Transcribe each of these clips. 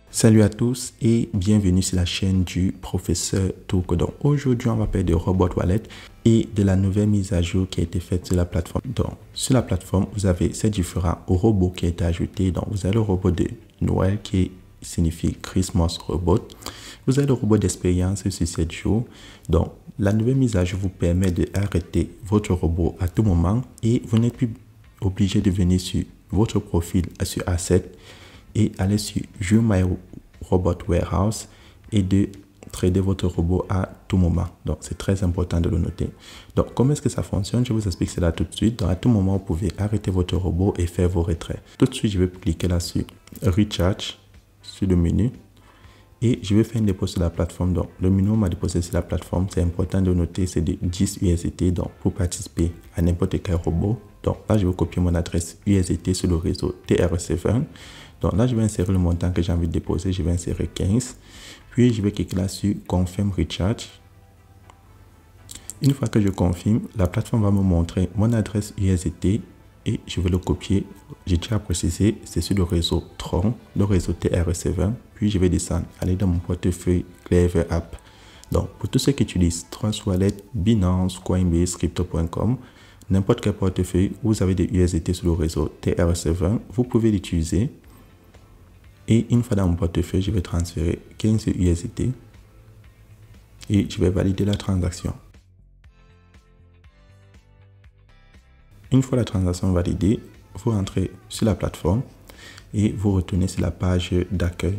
Salut à tous et bienvenue sur la chaîne du professeur Tourko. Donc aujourd'hui, on va parler de Robot Wallet et de la nouvelle mise à jour qui a été faite sur la plateforme. Donc sur la plateforme, vous avez ces différents robots qui ont été ajoutés. Donc vous avez le robot de Noël qui signifie Christmas Robot. Vous avez le robot d'expérience sur 7 jours. Donc la nouvelle mise à jour vous permet d'arrêter votre robot à tout moment et vous n'êtes plus obligé de venir sur votre profil sur Asset et aller sur View My Robot Warehouse et de trader votre robot à tout moment. Donc, c'est très important de le noter. Donc, comment est-ce que ça fonctionne? Je vous explique cela tout de suite. Donc, à tout moment, vous pouvez arrêter votre robot et faire vos retraits. Tout de suite, je vais cliquer là sur Recharge, sur le menu. Et je vais faire une dépôt sur la plateforme. Donc, le minimum à déposer sur la plateforme, c'est important de noter, c'est de 10 USDT. Donc, pour participer à n'importe quel robot. Donc, là, je vais copier mon adresse USDT sur le réseau TRC20. Donc, là, je vais insérer le montant que j'ai envie de déposer. Je vais insérer 15. Puis, je vais cliquer là sur Confirm Recharge. Une fois que je confirme, la plateforme va me montrer mon adresse USDT et je vais le copier. J'ai déjà précisé, c'est sur le réseau Tron, le réseau TRC20. Puis je vais descendre, aller dans mon portefeuille Clever App. Donc pour tous ceux qui utilisent Trust Wallet, Binance, Coinbase, Crypto.com, n'importe quel portefeuille où vous avez des USDT sur le réseau TRC20, vous pouvez l'utiliser. Et une fois dans mon portefeuille, je vais transférer 15 USDT et je vais valider la transaction. Une fois la transaction validée, vous rentrez sur la plateforme et vous retournez sur la page d'accueil.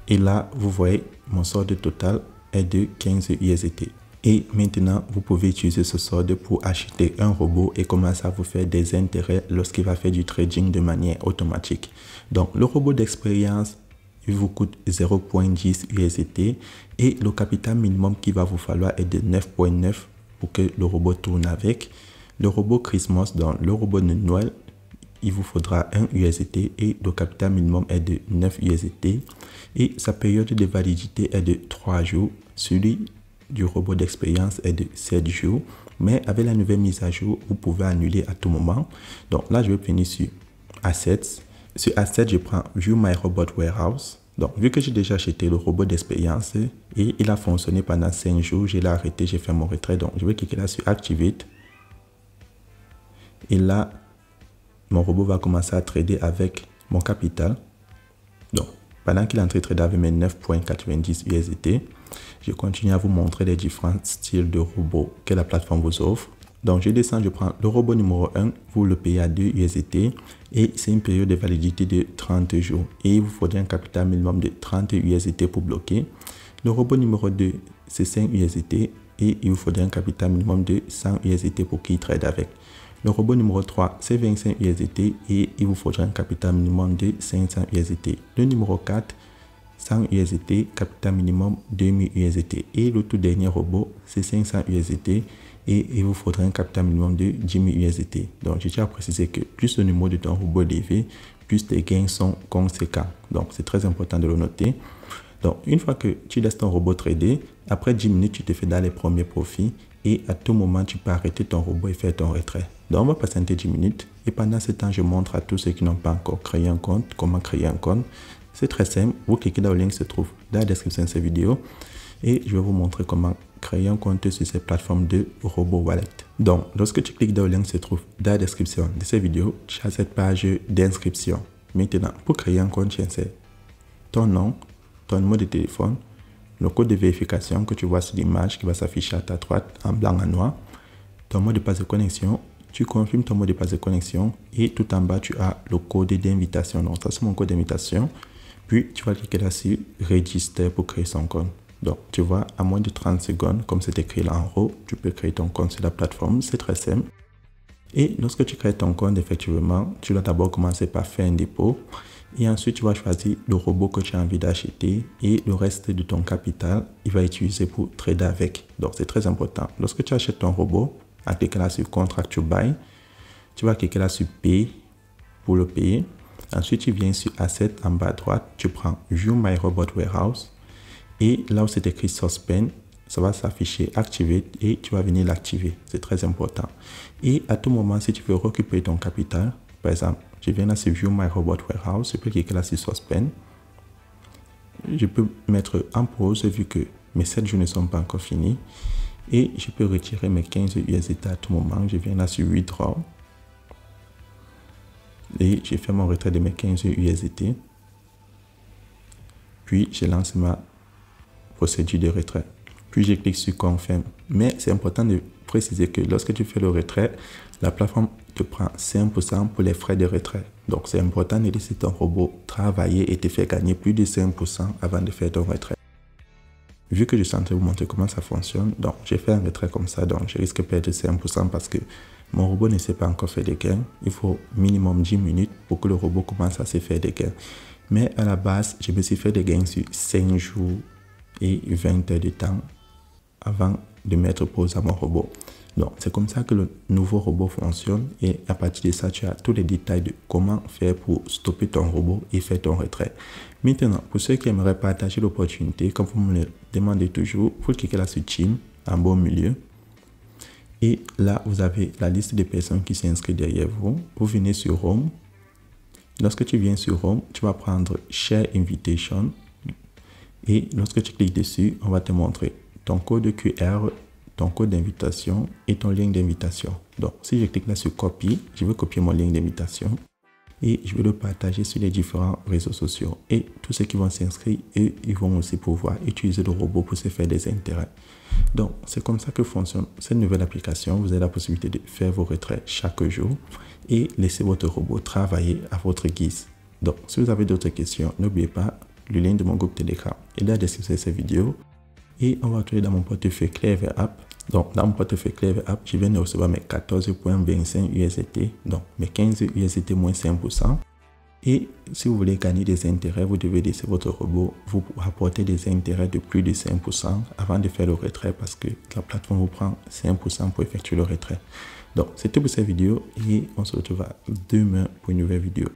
Et là, vous voyez, mon solde total est de 15 USDT. Et maintenant, vous pouvez utiliser ce solde pour acheter un robot et commencer à vous faire des intérêts lorsqu'il va faire du trading de manière automatique. Donc, le robot d'expérience, il vous coûte 0.10 USDT et le capital minimum qu'il va vous falloir est de 9.9 pour que le robot tourne avec. Le robot Christmas, dans le robot de Noël, il vous faudra 1 USDT et le capital minimum est de 9 USDT et sa période de validité est de 3 jours. Celui du robot d'expérience est de 7 jours, mais avec la nouvelle mise à jour, vous pouvez annuler à tout moment. Donc là, je vais venir sur Assets. Sur Assets, je prends View My Robot Warehouse. Donc, vu que j'ai déjà acheté le robot d'expérience et il a fonctionné pendant 5 jours, je l'ai arrêté, j'ai fait mon retrait. Donc, je vais cliquer là sur Activate. Et là, mon robot va commencer à trader avec mon capital. Donc, pendant qu'il est en train de trader avec mes 9.90 USDT, je continue à vous montrer les différents styles de robots que la plateforme vous offre. Donc, je descends, je prends le robot numéro 1, vous le payez à 2 USDT et c'est une période de validité de 30 jours. Et il vous faudrait un capital minimum de 30 USDT pour bloquer. Le robot numéro 2, c'est 5 USDT et il vous faudrait un capital minimum de 100 USDT pour qu'il trade avec. Le robot numéro 3, c'est 25 USDT et il vous faudra un capital minimum de 500 USDT. Le numéro 4, 100 USDT, capital minimum 2000 USDT. Et le tout dernier robot, c'est 500 USDT et il vous faudra un capital minimum de 10 000 USDT. Donc, j'ai déjà précisé que plus le numéro de ton robot est élevé, plus tes gains sont conséquents. Donc, c'est très important de le noter. Donc, une fois que tu laisses ton robot trader, après 10 minutes, tu te fais dans les premiers profits et à tout moment, tu peux arrêter ton robot et faire ton retrait. Donc, on va patienter 10 minutes et pendant ce temps, je montre à tous ceux qui n'ont pas encore créé un compte comment créer un compte. C'est très simple. Vous cliquez dans le lien qui se trouve dans la description de cette vidéo et je vais vous montrer comment créer un compte sur cette plateforme de Robot Wallet. Donc, lorsque tu cliques dans le lien qui se trouve dans la description de cette vidéo, tu as cette page d'inscription. Maintenant, pour créer un compte, tu insères ton nom, ton numéro de téléphone, le code de vérification que tu vois sur l'image qui va s'afficher à ta droite en blanc en noir, ton mot de passe de connexion, tu confirmes ton mot de passe de connexion et tout en bas, tu as le code d'invitation. Donc, ça c'est mon code d'invitation. Puis, tu vas cliquer là sur Register pour créer son compte. Donc, tu vois, à moins de 30 secondes, comme c'est écrit là en haut, tu peux créer ton compte sur la plateforme. C'est très simple. Et lorsque tu crées ton compte, effectivement, tu dois d'abord commencer par faire un dépôt. Et ensuite, tu vas choisir le robot que tu as envie d'acheter et le reste de ton capital, il va utiliser pour trader avec. Donc, c'est très important. Lorsque tu achètes ton robot, en cliquant là sur Contract to Buy, tu vas cliquer là sur Pay pour le payer. Ensuite, tu viens sur Asset en bas à droite, tu prends View My Robot Warehouse et là où c'est écrit Suspend, ça va s'afficher Activate et tu vas venir l'activer. C'est très important. Et à tout moment, si tu veux récupérer ton capital, par exemple, je viens là sur View My Robot Warehouse, je peux cliquer là sur Suspend. je peux mettre en pause vu que mes 7 jours ne sont pas encore finis. Et je peux retirer mes 15 USDT à tout moment. Je viens là sur Withdraw. Et j'ai fait mon retrait de mes 15 USDT. Puis, je lance ma procédure de retrait. Puis, je clique sur Confirm. Mais c'est important de préciser que lorsque tu fais le retrait, la plateforme te prend 5% pour les frais de retrait. Donc, c'est important de laisser ton robot travailler et te faire gagner plus de 5% avant de faire ton retrait. Vu que je suis en train de vous montrer comment ça fonctionne, donc j'ai fait un retrait comme ça, donc je risque de perdre 5% parce que mon robot ne sait pas encore faire des gains. Il faut minimum 10 minutes pour que le robot commence à se faire des gains. Mais à la base, je me suis fait des gains sur 5 jours et 20 heures de temps avant de mettre pause à mon robot. Donc, c'est comme ça que le nouveau robot fonctionne et à partir de ça, tu as tous les détails de comment faire pour stopper ton robot et faire ton retrait. Maintenant, pour ceux qui aimeraient partager l'opportunité, comme vous me le demandez toujours, vous cliquez là sur Team, en bas au milieu. Et là, vous avez la liste des personnes qui s'inscrivent derrière vous. Vous venez sur Home. Lorsque tu viens sur Home, tu vas prendre Share Invitation. Et lorsque tu cliques dessus, on va te montrer ton code QR, ton code d'invitation et ton lien d'invitation. Donc, si je clique là sur Copy, je vais copier mon lien d'invitation et je vais le partager sur les différents réseaux sociaux. Et tous ceux qui vont s'inscrire, eux, ils vont aussi pouvoir utiliser le robot pour se faire des intérêts. Donc, c'est comme ça que fonctionne cette nouvelle application. Vous avez la possibilité de faire vos retraits chaque jour et laisser votre robot travailler à votre guise. Donc, si vous avez d'autres questions, n'oubliez pas le lien de mon groupe Telegram et la description de cette vidéo. Et on va retrouver dans mon portefeuille Clever App. Donc, dans mon portefeuille Clever App, je viens de recevoir mes 14,25 USDT. Donc, mes 15 USDT moins 5%. Et si vous voulez gagner des intérêts, vous devez laisser votre robot vous apporter des intérêts de plus de 5% avant de faire le retrait parce que la plateforme vous prend 5% pour effectuer le retrait. Donc, c'était pour cette vidéo et on se retrouve demain pour une nouvelle vidéo.